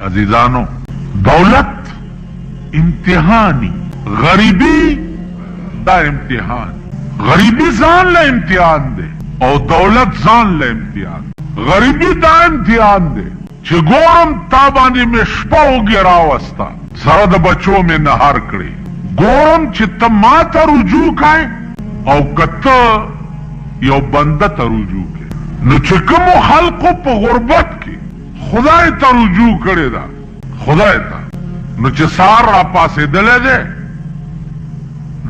عزیزانو دولت امتحانی، غریبی دا امتحان، غریبی ځان له امتحان دی او دولت ځان له امتحان. غریبی دا امتحان دی چې ګورم تا باندې مې شپه وږې راوسته، سره د بچو مې نهار کړې، ګورم چې ته ما ته رجوع کوې او که ته یو بنده ته رجوع کوې. نو چې کومو خلقو په غربت کې خدای ته رجوع کړې ده، خدای ته، نو چې سهار را پاسېدلی دی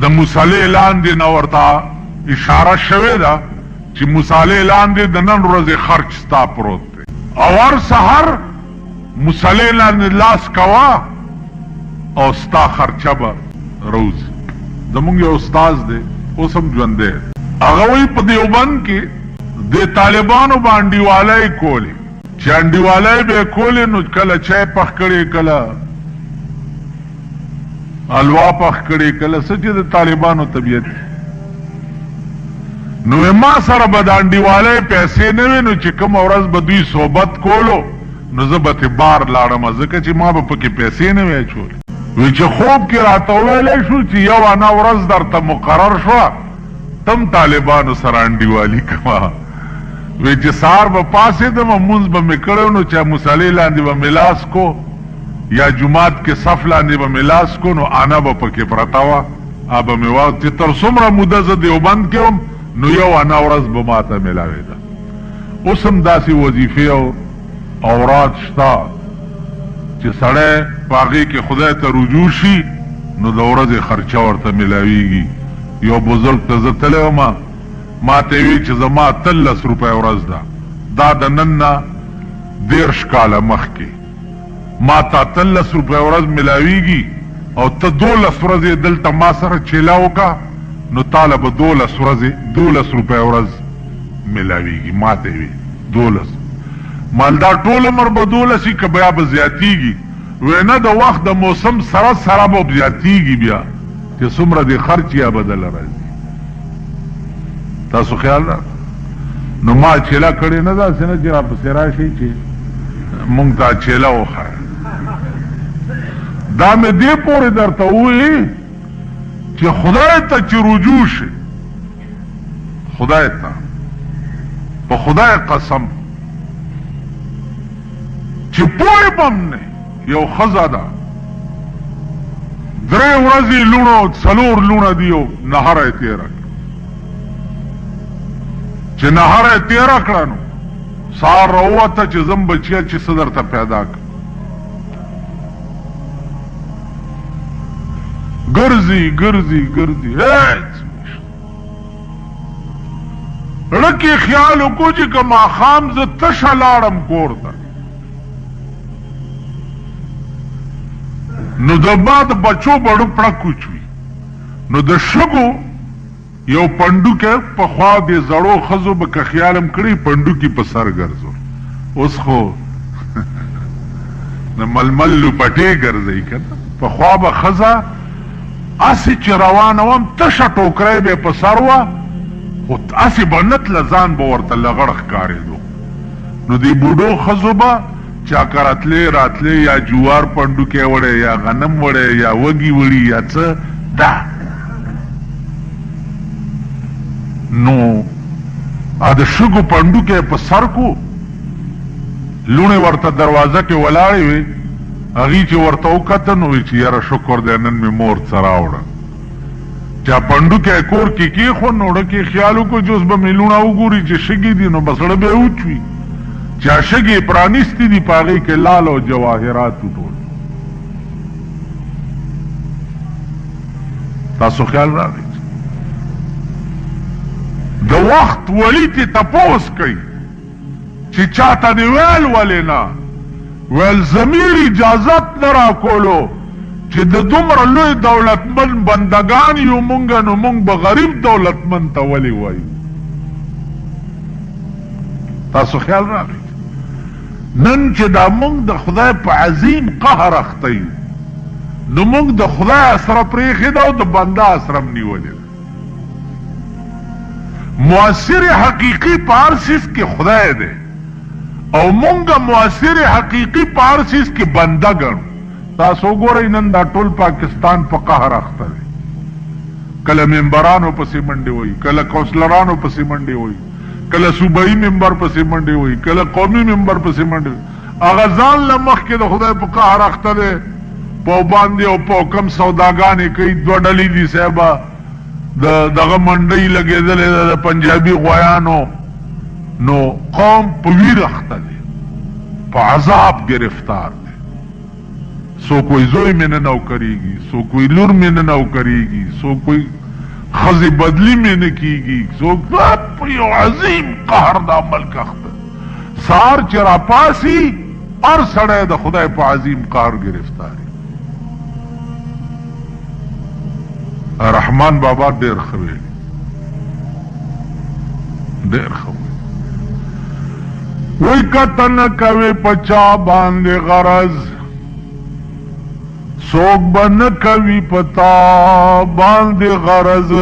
د مصلې لاندې نه ورته اشاره شوې ده چې مصلې لاندې د نن ورځې خرچ ستا پروت دی، او هر سحر مصلې لاندې لاس کوه او ستا خرچه به روزي. زمونږ یو استاز دی اوس هم ژوندی، هغه وایي په دیوبند کې د طالبانو به انډیوالۍ کولې، چې انډیوالۍ به یې کولې نو کله چای پخ کړې، کله حلوا پخ کړې، کله څه چې د طالبانو طبیعت. نو ما سره به د انډیوالۍ پیسې نه وې، نو چې کومه ورځ به دوی صحبت کولو نو زه به تې بار لاړم، ځکه چې ما به پکې پیسې نه وې اچولې. وی چې خوب کې راته وویلی شو چې یو انا ورځ درته مقرر شوه تم طالبانو سره انډیوالي کوه. وی چې سهار به پاڅېدم مونځ به مې کړی نو چې مصلې لاندې به مې لاس کو یا جومات کې صف لاندې به مې لاس کو نو انا به پکې پرته وه، به مې وا چې تر څومره موده زه دیوبند کې وم نو یو انا ورځ به ما ته میلاوېده. اوس هم داسې وظیفې او اوراد شته چې سړی په هغې کې خدای ته رجوع شي نو د ورځې خرچه ورته میلاویږي. یو بزرګ ته زه تللی وم، ما ته یې وی چې زما 13 روپۍ ورځ ده، دا د نن نه 13 کاله مخکې ما ته 13 روپۍ ورځ میلاویږي او ته 12 ورځې دلته ما سره چیله وکړه نو تاله به 12 روپۍ ورځ میلاویږي. ما ته یې وی 12 مالدار ټول عمر به 12 که بیا به زیاتیږي. وی نه د وخت د موسم سره سره به زیاتیږي، بیا چې څومره د خرچ یا بدله راځي. تاسو خیال را نو ما چیله کړې نه داسې نه چې راپسې راشئ چې مونږ ته چیله وښایه. دا مې دې پورې درته وویلي چې خدای ته چې رجوع شي، خدای ته په خدای قسم چې پوه بم نه یو ښځه ده 3 ورځې لوڼو 4 لوڼه دي او نهره یې تېره کړه، چې نهره یې تېره کړه نو سهار راووته چې زم بچیه چې څه درته پیدا کړه. ګرځي ګرځي ګرځي هېڅ ړکې خیال وکړو چې که ماښام زه تشه لاړم کور ته نو د ما د بچو بړو پړک وچوي، نو د شګو یو پنډوکی پخوا د زړو ښځو به که خیالم کړی پنډوکي په سر ګرځو، اوس خو د ململ لوپټې ګرځئ که نه. پخوا به ښځه اسې چې روانه وم تشه ټوکری به یې په سر وه خو اسې به نتله ځان به ورته لغړ ښکارېدو. نو دې بوډو ښځو به چاکه راتلې راتلې یا جوار پنډوکی وړی یا غنم وړی یا وږي وړي یا څه دا نو د شګو پنډوکی په سر کو لوڼې ورته دروازه کې ولاړې وې، هغې چې ورته وکته نو وی چې یاره شکر دی نن مې مور څه راوړه. چا پنډوکی کور کې کېښود نو ډکې خیال وکړو چې اوس به مې لوڼه وګوري چې شګې دي نو به زړه به یې وچوي، چا شګې پرانیستې دي په هغې کې لال او جواهرات ټول. تاسو خیال راغی د وخت ولی تی تپوس کوي چې چاته دې ویل ولې نه ویل ضمیر اجازت نه راکولو چې د دومره لوی دولتمند بندګان یو مونږ نو مونږ به غریب دولتمند ته ولې وایو. تاسو خیال راغی نن چې دا مونږ د خدای په عظیم قهر اخته یو نو مونږ د خدای اسره پرېښې ده او د بنده اسره م نیولې ده. مؤثر حقیقي په هر څیز کې خدای دی او مونږه مؤثر حقیقی پارسیس کې بنده ګڼو. تاسو ګورئ نن دا ټول پاکستان په قهر اخته دی. کله ممبرانو پسې منډې وایي، کله کونسلرانو پسې منډې وایي، کله صوبایي ممبر پسې منډې وایي، کله قومي ممبر پسې منډې وایي. هغه ځان له مخکې د خدای په قهر اخته دی، په باندې او په کم سوداګانې کوي. دوه ډلې دي صاحبه، دغه منډۍ لګېدلې ده د پنجابي غویانو. نو قوم په ویر اخته دی، په عذاب گرفتار دی. سو کوئی زوی میں نہ کریگی، سو کوئی لور میں نہ کریگی، سو کوئی خزی بدلی میں نہ کیگی، سو یو عظیم قہر دا ملک اخته. سار چرا پاسی ار سڑے دا خدای پا عظیم قہر گرفتاری. رحمان بابا دیر خویلی، دیر خویلی. وی کتن کوي پچا باندې غرض، سوک بن کوي پتا باندې غرض.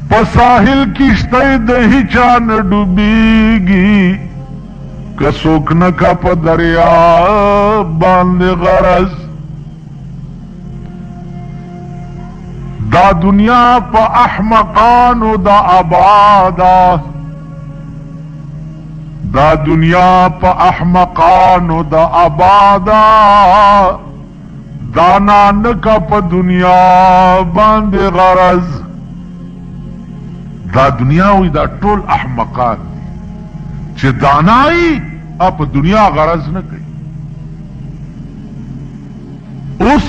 پساحل کشتے دہی چان ڈوبیگی، کسوک نکا پا دریا باندې غرض. دا دنیا پا احمقانو دا آبادا، دا دنیا پا احمقانو دا آبادا. دانا نکا پا دنیا باندې غرض. دا دنیا وی دا ټول احمقان دی چې دانائی اپ دنیا غرض نه کوي. اوس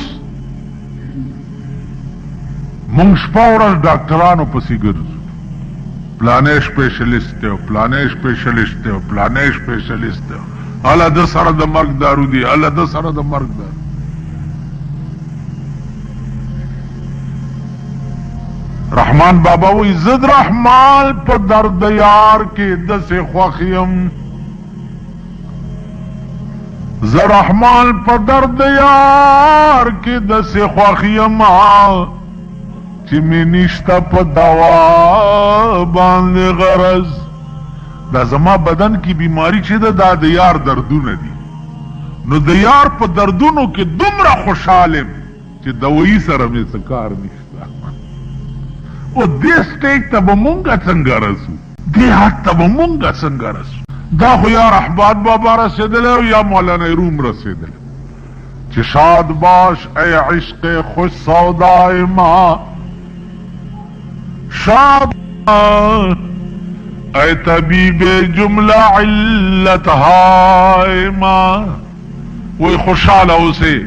مونږ شپه ورځ ډاکټرانو پسې ګرځو، پلانې سپیشلیست دی او پلانې سپیشلیست دی او پلانې سپیشلیست دی. الله د سره د مرګ دارو دی، الله د سره د مرګ دارو. رحمان بابا وی زد رحمان پا درد یار کے دس خوخیم، زد رحمان پا درد یار کے دس خوخیم، چی میں نشتا پا دوا باندے غرض. دا زما بدن کی بیماری چی دا یار دردو ندی. نو دا یار پا دردونو کے دمرا خوشحالیم چی دوئی سر میں سکار نشتا. او دې سټیج ته به مونږه څنګه رسو، دې حد ته به مونږه څنګه رسو. دا خو یا رحمت بابا رسیدلی او یا مولانا روم رسیدلی چې شاد باش ای عشق خوش سودای ما، شاد ای طبیب جمله علتهای ما. وی خوشحاله اوسې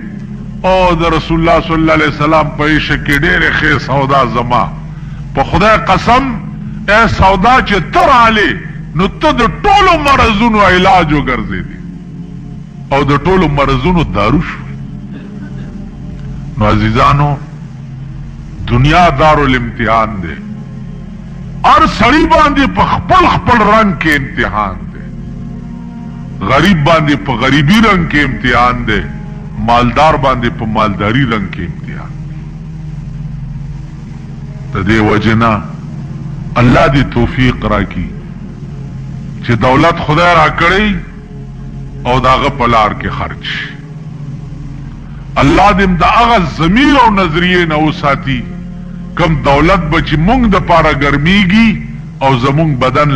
او د رسول الله صلی الله علیه وسلم په عشق کې ډېرې ښې سودا زما. په خدای قسم اے سودا چې تر علی نو ته د ټولو مرضونو علاج وګرځېدې او د ټولو مرضونو دارو شوې. نو عزیزانو، دنیا دارالامتحان دی. هر سړي باندې په خپل خپل رنگ کې امتحان دی. غریب باندې په غریبی رنگ کې امتحان دی، مالدار باندې په مالداری رنگ کې امتحان. دے وجنا اللہ دی توفیق راکی چې دولت خدای را کړی او داغه پلار کې خرچ. الله دې د هغه ضمیر او نظریه نه وساتي کم دولت بچ مونږ د پاره ګرميږي او زمونږ بدن